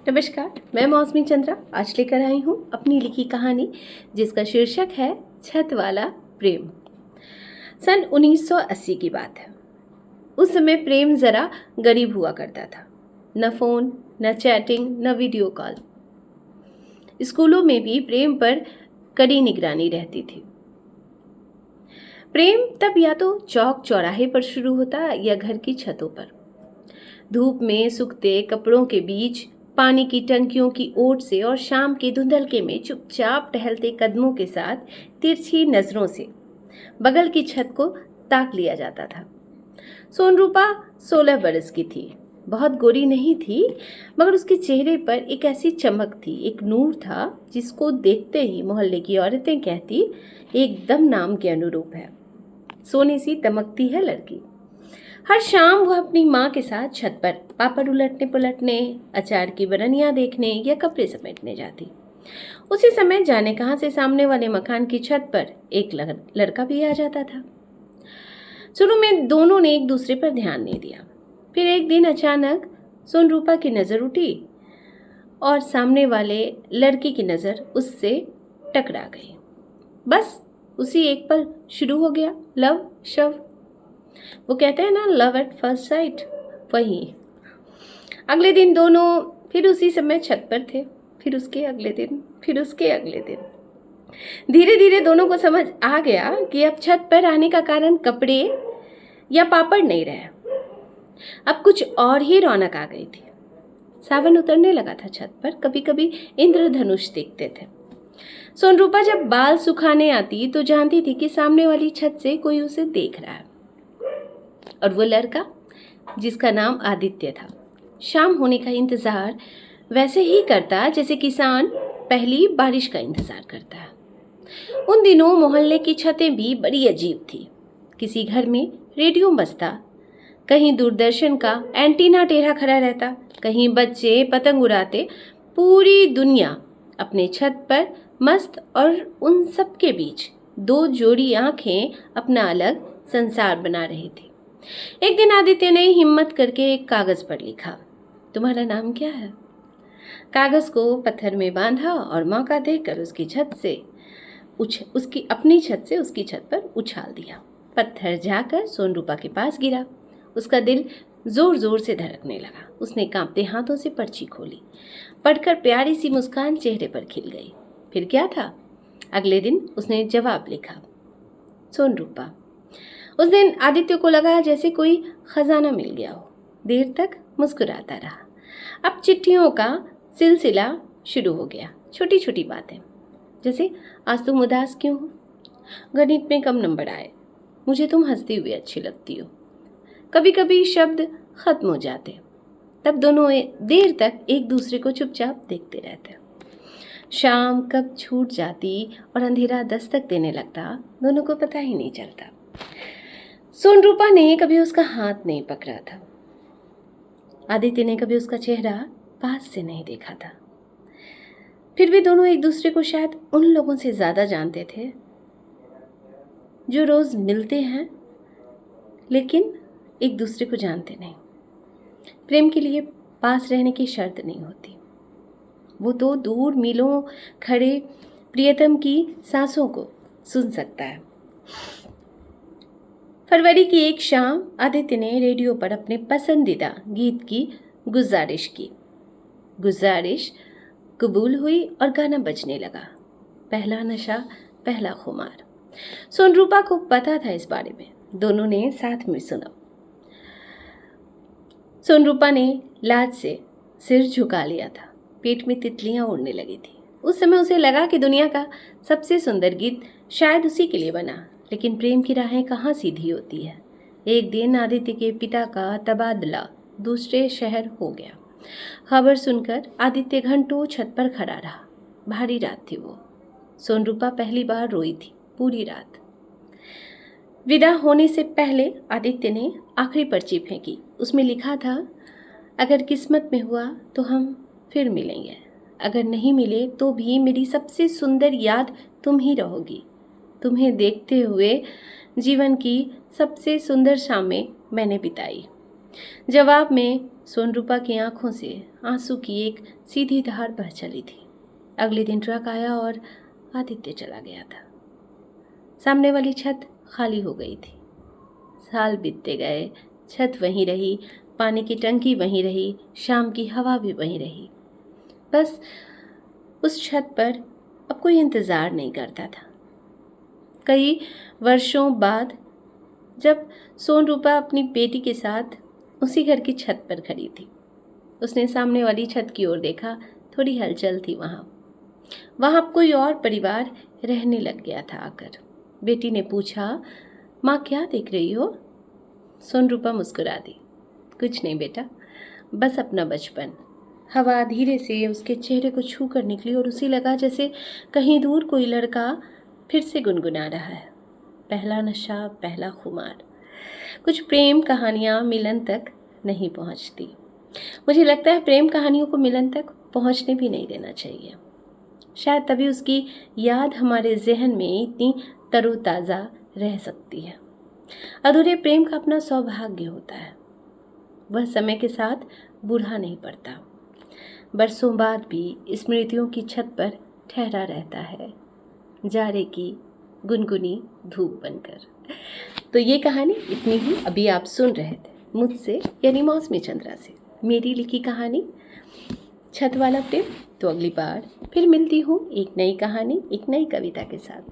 नमस्कार, मैं मौसमी चंद्रा आज लेकर आई हूँ अपनी लिखी कहानी जिसका शीर्षक है छत वाला प्रेम। सन 1980 की बात है। उस समय प्रेम ज़रा गरीब हुआ करता था। न फ़ोन, न चैटिंग, न वीडियो कॉल। स्कूलों में भी प्रेम पर कड़ी निगरानी रहती थी। प्रेम तब या तो चौक चौराहे पर शुरू होता या घर की छतों पर, धूप में सूखते कपड़ों के बीच, पानी की टंकियों की ओट से और शाम के धुंधलके में चुपचाप टहलते कदमों के साथ तिरछी नजरों से बगल की छत को ताक लिया जाता था। सोनरूपा 16 बरस की थी। बहुत गोरी नहीं थी, मगर उसके चेहरे पर एक ऐसी चमक थी, एक नूर था जिसको देखते ही मोहल्ले की औरतें कहती एकदम नाम के अनुरूप है, सोने सी दमकती है लड़की। हर शाम वह अपनी माँ के साथ छत पर पापड़ उलटने पुलटने, अचार की बरनियाँ देखने या कपड़े समेटने जाती। उसी समय जाने कहाँ से सामने वाले मकान की छत पर एक लड़का भी आ जाता था। शुरू में दोनों ने एक दूसरे पर ध्यान नहीं दिया। फिर एक दिन अचानक सोनरूपा की नज़र उठी और सामने वाले लड़के की नज़र उससे टकरा गई। बस उसी एक पल शुरू हो गया लव शव। वो कहते हैं ना, लव एट फर्स्ट साइट, वही। अगले दिन दोनों फिर उसी समय छत पर थे, फिर उसके अगले दिन, फिर उसके अगले दिन। धीरे धीरे दोनों को समझ आ गया कि अब छत पर आने का कारण कपड़े या पापड़ नहीं रहे, अब कुछ और ही रौनक आ गई थी। सावन उतरने लगा था छत पर, कभी कभी इंद्रधनुष देखते थे। सोनरूपा जब बाल सुखाने आती तो जानती थी कि सामने वाली छत से कोई उसे देख रहा है। और वो लड़का जिसका नाम आदित्य था, शाम होने का इंतज़ार वैसे ही करता जैसे किसान पहली बारिश का इंतज़ार करता है। उन दिनों मोहल्ले की छतें भी बड़ी अजीब थी। किसी घर में रेडियो बजता, कहीं दूरदर्शन का एंटीना टेढ़ा खड़ा रहता, कहीं बच्चे पतंग उड़ाते। पूरी दुनिया अपने छत पर मस्त, और उन सब के बीच दो जोड़ी आंखें अपना अलग संसार बना रही थी। एक दिन आदित्य ने हिम्मत करके एक कागज़ पर लिखा, तुम्हारा नाम क्या है? कागज़ को पत्थर में बांधा और मौका देकर उसकी छत से उसकी छत पर उछाल दिया। पत्थर जाकर सोनरूपा के पास गिरा। उसका दिल जोर जोर से धड़कने लगा। उसने कांपते हाथों से पर्ची खोली। पढ़कर प्यारी सी मुस्कान चेहरे पर खिल गई। फिर क्या था, अगले दिन उसने जवाब लिखा, सोनरूपा। उस दिन आदित्य को लगा जैसे कोई खजाना मिल गया हो। देर तक मुस्कुराता रहा। अब चिट्ठियों का सिलसिला शुरू हो गया। छोटी छोटी बातें, जैसे आज तुम उदास क्यों हो? गणित में कम नंबर आए, मुझे तुम हंसती हुई अच्छी लगती हो। कभी कभी शब्द खत्म हो जाते, तब दोनों देर तक एक दूसरे को चुपचाप देखते रहते। शाम कब छूट जाती और अंधेरा दस्तक देने लगता, दोनों को पता ही नहीं चलता। सोनरूपा ने कभी उसका हाथ नहीं पकड़ा था। आदित्य ने कभी उसका चेहरा पास से नहीं देखा था। फिर भी दोनों एक दूसरे को शायद उन लोगों से ज़्यादा जानते थे जो रोज़ मिलते हैं लेकिन एक दूसरे को जानते नहीं। प्रेम के लिए पास रहने की शर्त नहीं होती। वो तो दूर मीलों खड़े प्रियतम की सांसों को सुन सकता है। फरवरी की एक शाम आदित्य ने रेडियो पर अपने पसंदीदा गीत की गुजारिश की। गुजारिश कबूल हुई और गाना बजने लगा, पहला नशा पहला खुमार। सोनरूपा को पता था इस बारे में, दोनों ने साथ में सुना। सोनरूपा ने लाज से सिर झुका लिया था, पेट में तितलियां उड़ने लगी थी। उस समय उसे लगा कि दुनिया का सबसे सुंदर गीत शायद उसी के लिए बना। लेकिन प्रेम की राहें कहाँ सीधी होती है। एक दिन आदित्य के पिता का तबादला दूसरे शहर हो गया। खबर सुनकर आदित्य घंटों छत पर खड़ा रहा। भारी रात थी वो। सोनरूपा पहली बार रोई थी पूरी रात। विदा होने से पहले आदित्य ने आखिरी पर्ची फेंकी। उसमें लिखा था, अगर किस्मत में हुआ तो हम फिर मिलेंगे, अगर नहीं मिले तो भी मेरी सबसे सुंदर याद तुम ही रहोगी। तुम्हें देखते हुए जीवन की सबसे सुंदर शामें मैंने बिताई। जवाब में सोनरूपा की आंखों से आंसू की एक सीधी धार बह चली थी। अगले दिन ट्रक आया और आदित्य चला गया था। सामने वाली छत खाली हो गई थी। साल बीतते गए, छत वहीं रही, पानी की टंकी वहीं रही, शाम की हवा भी वहीं रही। बस उस छत पर अब कोई इंतज़ार नहीं करता था। कई वर्षों बाद जब सोनरूपा अपनी बेटी के साथ उसी घर की छत पर खड़ी थी, उसने सामने वाली छत की ओर देखा। थोड़ी हलचल थी वहाँ अब कोई और परिवार रहने लग गया था आकर। बेटी ने पूछा, माँ क्या देख रही हो? सोनरूपा मुस्कुरा दी, कुछ नहीं बेटा, बस अपना बचपन। हवा धीरे से उसके चेहरे को छू कर निकली और उसे लगा जैसे कहीं दूर कोई लड़का फिर से गुनगुना रहा है, पहला नशा, पहला खुमार। कुछ प्रेम कहानियाँ मिलन तक नहीं पहुँचती। मुझे लगता है प्रेम कहानियों को मिलन तक पहुँचने भी नहीं देना चाहिए। शायद तभी उसकी याद हमारे जहन में इतनी तरोताज़ा रह सकती है। अधूरे प्रेम का अपना सौभाग्य होता है, वह समय के साथ बूढ़ा नहीं पड़ता, बरसों बाद भी स्मृतियों की छत पर ठहरा रहता है, जाड़े की गुनगुनी धूप बनकर। तो ये कहानी इतनी ही अभी आप सुन रहे थे मुझसे यानी मौसमी चंद्रा से मेरी लिखी कहानी छत वाला प्रेम। तो अगली बार फिर मिलती हूँ एक नई कहानी, एक नई कविता के साथ।